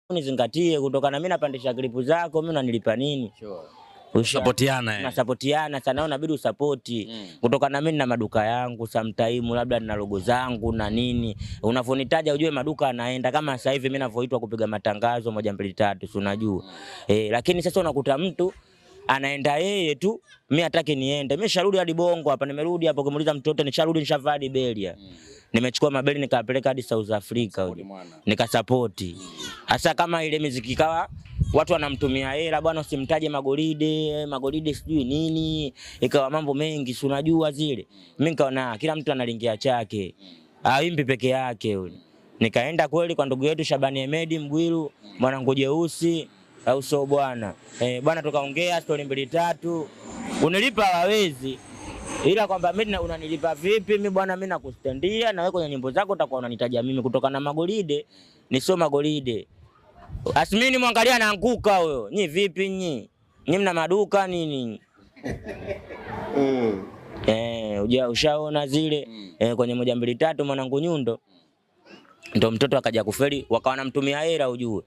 unizingatie kutokana mimi napandisha klipu zako, mimi unanilipa nini? Sapotiana Tunasapotiana sana, unabidi usapoti. Kutokana mimi na maduka yangu, sometime labda nina logo zangu na nini. Unavonitaja ujue maduka anaenda kama sasa hivi mimi ninavyoitwa kupiga matangazo 1 2 3, si unajua. Lakini sasa unakuta mtu anaenda yeye tu, mimi hataki niende. Mimi sharudi hadi Bongo hapa, nimerudi hapo kumuuliza mtoto nisharudi nishavaa hadi Belia. Nimechukua mabeli nikapeleka hadi South Africa nikasapoti. Hasa kama ile muziki kawa watu wanamtumia hela bwana, usimtaje Magolide sijui nini, ikawa mambo mengi si unajua zile. Mimi nikaona kila mtu analingia chake, aimbi peke yake yule. Nikaenda kweli kwa ndugu yetu Shabani Ahmed Mgwiru, mwanangu jeusi au so bwana. Bwana tukaongea story 2 3, unilipa hawezi. Ila kwamba mimi unanilipa vipi mimi bwana, mimi nakustendia na wewe kwenye nyimbo zako utakuwa unanitaja mimi kutokana na Magolide, ni sio Magolide. Asmini mwangalia anaanguka huyo. Nyi vipi nyi? Nyi mna maduka nini? Ushaona zile kwenye 1 2 3 mwanangu Nyundo. Ndio mtoto akaja kufeli, wakawa wanamtumia hela ujue.